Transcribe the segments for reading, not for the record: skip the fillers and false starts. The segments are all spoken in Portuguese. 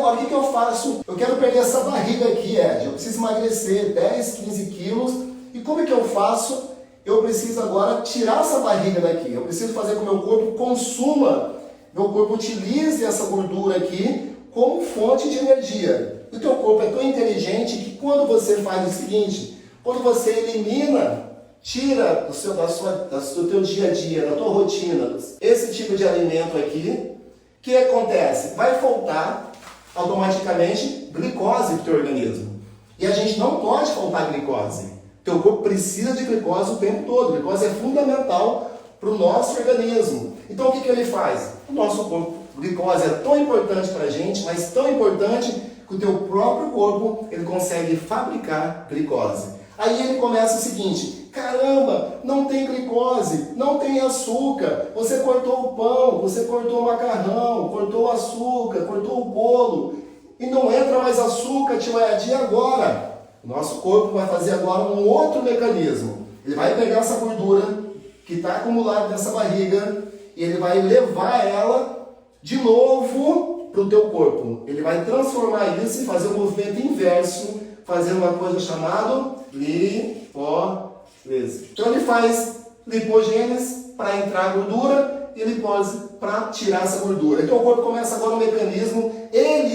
agora, o que eu faço? Eu quero perder essa barriga aqui, Ed. Eu preciso emagrecer 10, 15 quilos. E como é que eu faço? Eu preciso agora tirar essa barriga daqui. Eu preciso fazer com que o meu corpo consuma, meu corpo utilize essa gordura aqui como fonte de energia. O teu corpo é tão inteligente que quando você faz o seguinte, quando você elimina, tira do teu dia a dia, da tua rotina, esse tipo de alimento aqui, o que acontece? Vai faltar automaticamente glicose para o teu organismo. E a gente não pode faltar glicose. O teu corpo precisa de glicose o tempo todo. Glicose é fundamental para o nosso organismo. Então o que ele faz? O nosso corpo, glicose é tão importante para a gente, mas tão importante que o teu próprio corpo ele consegue fabricar glicose. Aí ele começa o seguinte: caramba, não tem glicose, não tem açúcar, você cortou o pão, você cortou o macarrão, cortou o açúcar, cortou o bolo, e não entra mais açúcar, tio Ed, e agora? O nosso corpo vai fazer agora um outro mecanismo. Ele vai pegar essa gordura que está acumulada nessa barriga e ele vai levar ela de novo para o teu corpo. Ele vai transformar isso e fazer um movimento inverso, fazendo uma coisa chamada lipólise. Então ele faz lipogênese para entrar a gordura e lipólise para tirar essa gordura. Então o corpo começa agora um mecanismo, ele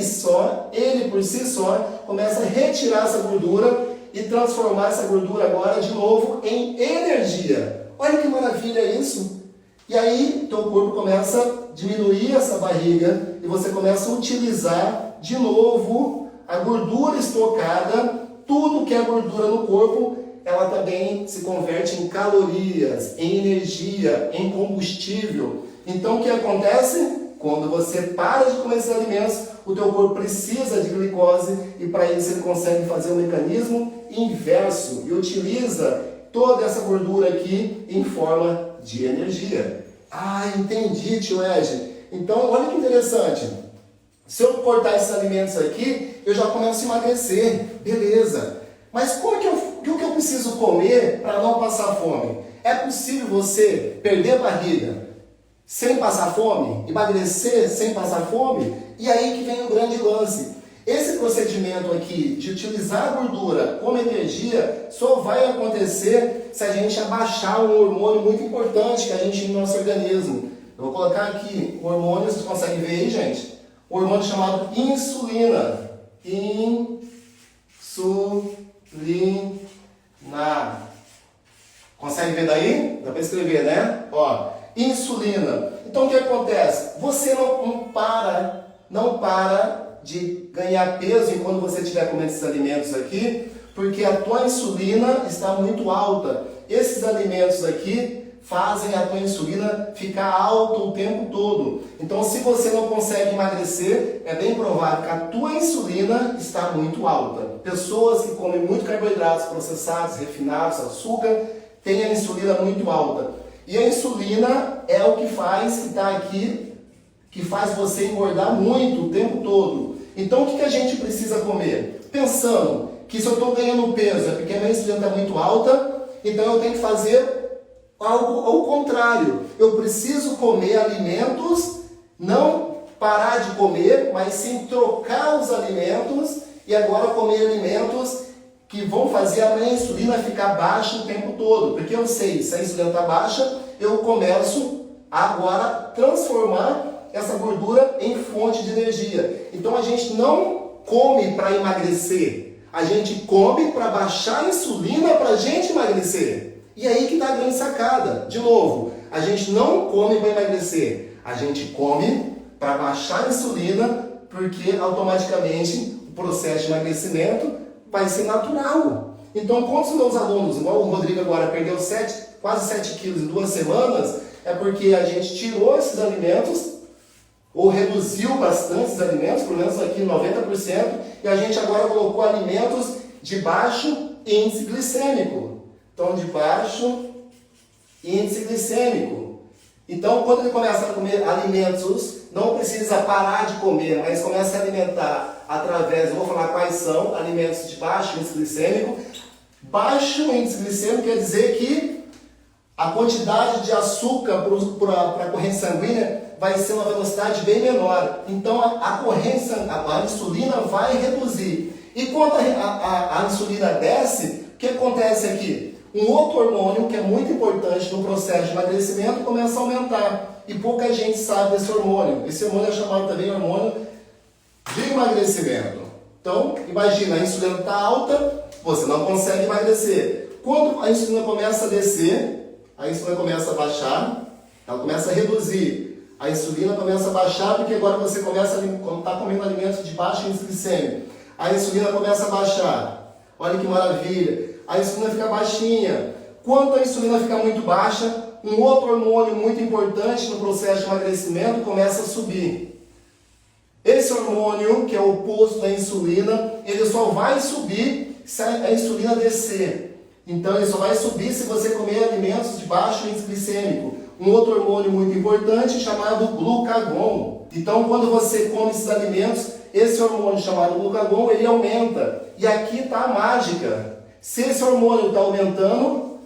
por si só, começa a retirar essa gordura e transformar essa gordura agora de novo em energia. Olha que maravilha isso! E aí teu corpo começa a diminuir essa barriga e você começa a utilizar de novo a gordura estocada. Tudo que é gordura no corpo, ela também se converte em calorias, em energia, em combustível. Então o que acontece? Quando você para de comer esses alimentos, o teu corpo precisa de glicose e para isso ele consegue fazer um mecanismo inverso e utiliza toda essa gordura aqui em forma de energia. Ah, entendi, tio Ed. Então olha que interessante. Se eu cortar esses alimentos aqui, eu já começo a emagrecer. Beleza. Mas o que eu preciso comer para não passar fome? É possível você perder barriga sem passar fome? Emagrecer sem passar fome? E aí que vem o grande lance. Esse procedimento aqui de utilizar a gordura como energia só vai acontecer se a gente abaixar um hormônio muito importante que a gente tem no nosso organismo. Eu vou colocar aqui o hormônio, vocês conseguem ver aí, gente? O hormônio chamado insulina. Insulina. Consegue ver daí? Dá para escrever, né? Ó, insulina. Então o que acontece? Você não para de ganhar peso enquanto você estiver comendo esses alimentos aqui, porque a tua insulina está muito alta. Esses alimentos aqui fazem a tua insulina ficar alta o tempo todo. Então, se você não consegue emagrecer, é bem provável que a tua insulina está muito alta. Pessoas que comem muito carboidratos processados, refinados, açúcar, têm a insulina muito alta. E a insulina é o que faz, que está aqui, que faz você engordar muito o tempo todo. Então, o que a gente precisa comer? Pensando que se eu estou ganhando peso é porque a minha insulina está muito alta, então eu tenho que fazer algo ao contrário. Eu preciso comer alimentos, não parar de comer, mas sim trocar os alimentos e agora comer alimentos que vão fazer a minha insulina ficar baixa o tempo todo. Porque eu sei, se a insulina está baixa, eu começo agora a transformar essa gordura em fonte de energia. Então a gente não come para emagrecer, a gente come para baixar a insulina para a gente emagrecer. E aí que está a grande sacada. De novo, a gente não come para emagrecer, a gente come para baixar a insulina, porque automaticamente o processo de emagrecimento vai ser natural. Então, quantos meus alunos, igual o Rodrigo agora, perdeu quase 7 quilos em 2 semanas, é porque a gente tirou esses alimentos, ou reduziu bastante esses alimentos, pelo menos aqui 90%, e a gente agora colocou alimentos de baixo índice glicêmico. Então, de baixo índice glicêmico. Então, quando ele começa a comer alimentos, não precisa parar de comer, mas começa a alimentar através, eu vou falar quais são, alimentos de baixo índice glicêmico. Baixo índice glicêmico quer dizer que a quantidade de açúcar para a corrente sanguínea vai ser uma velocidade bem menor. Então a corrente, a insulina vai reduzir. E quando a insulina desce, o que acontece aqui? Um outro hormônio que é muito importante no processo de emagrecimento começa a aumentar. E pouca gente sabe desse hormônio. Esse hormônio é chamado também hormônio de emagrecimento. Então, imagina, a insulina está alta, você não consegue emagrecer. Quando a insulina começa a descer, a insulina começa a baixar, ela começa a reduzir. A insulina começa a baixar porque agora você começa a estar comendo alimentos de baixo índice glicêmico. A insulina começa a baixar. Olha que maravilha. A insulina fica baixinha. Quando a insulina fica muito baixa, um outro hormônio muito importante no processo de emagrecimento começa a subir. Esse hormônio, que é o oposto da insulina, ele só vai subir se a insulina descer. Então ele só vai subir se você comer alimentos de baixo índice glicêmico. Um outro hormônio muito importante chamado glucagon. Então quando você come esses alimentos, esse hormônio chamado glucagon, ele aumenta. E aqui está a mágica. Se esse hormônio está aumentando,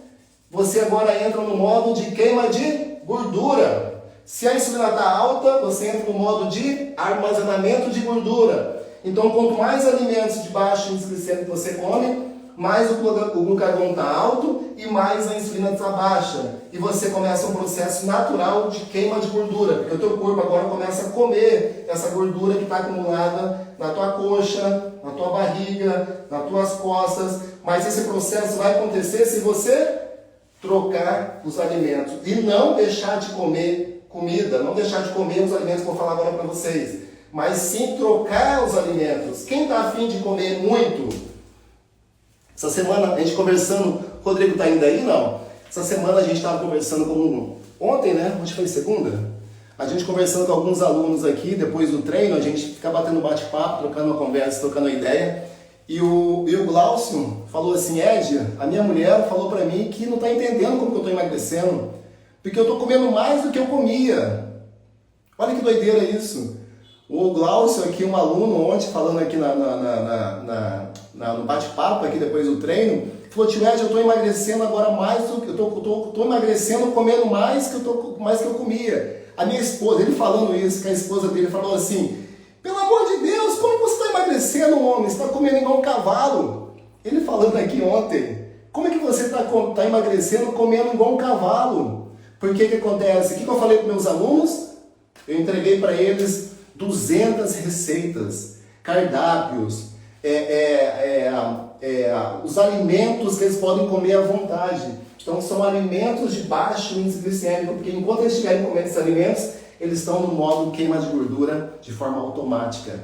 você agora entra no modo de queima de gordura. Se a insulina está alta, você entra no modo de armazenamento de gordura. Então quanto mais alimentos de baixo índice glicêmico você come, mais o glucagon está alto e mais a insulina está baixa. E você começa um processo natural de queima de gordura, porque o teu corpo agora começa a comer essa gordura que está acumulada na tua coxa, na tua barriga, nas tuas costas. Mas esse processo vai acontecer se você trocar os alimentos e não deixar de comer comida, não deixar de comer os alimentos que eu vou falar agora para vocês, mas sim trocar os alimentos. Quem está afim de comer muito? Essa semana a gente conversando, o Rodrigo está indo aí? Não. Essa semana a gente estava conversando com, ontem, né? Hoje foi segunda? A gente conversando com alguns alunos aqui, depois do treino, a gente fica batendo bate-papo, trocando uma conversa, trocando uma ideia. E o Glaucio falou assim, Ed, a minha mulher falou para mim que não está entendendo como que eu estou emagrecendo, porque eu estou comendo mais do que eu comia. Olha que doideira isso. O Glaucio aqui, um aluno ontem, falando aqui no bate-papo, aqui depois do treino, falou, tio Ed, eu estou emagrecendo agora mais do que eu estou emagrecendo, comendo mais que eu comia. A minha esposa, ele falando isso, que a esposa dele falou assim, pelo amor de Deus, como você está emagrecendo, homem? Você está comendo igual um cavalo. Ele falando aqui ontem, como é que você está emagrecendo comendo igual um cavalo? Porque que acontece? O que eu falei para meus alunos? Eu entreguei para eles 200 receitas, cardápios, os alimentos que eles podem comer à vontade. Então são alimentos de baixo índice glicêmico, porque enquanto eles estiverem comendo esses alimentos, eles estão no modo queima de gordura de forma automática.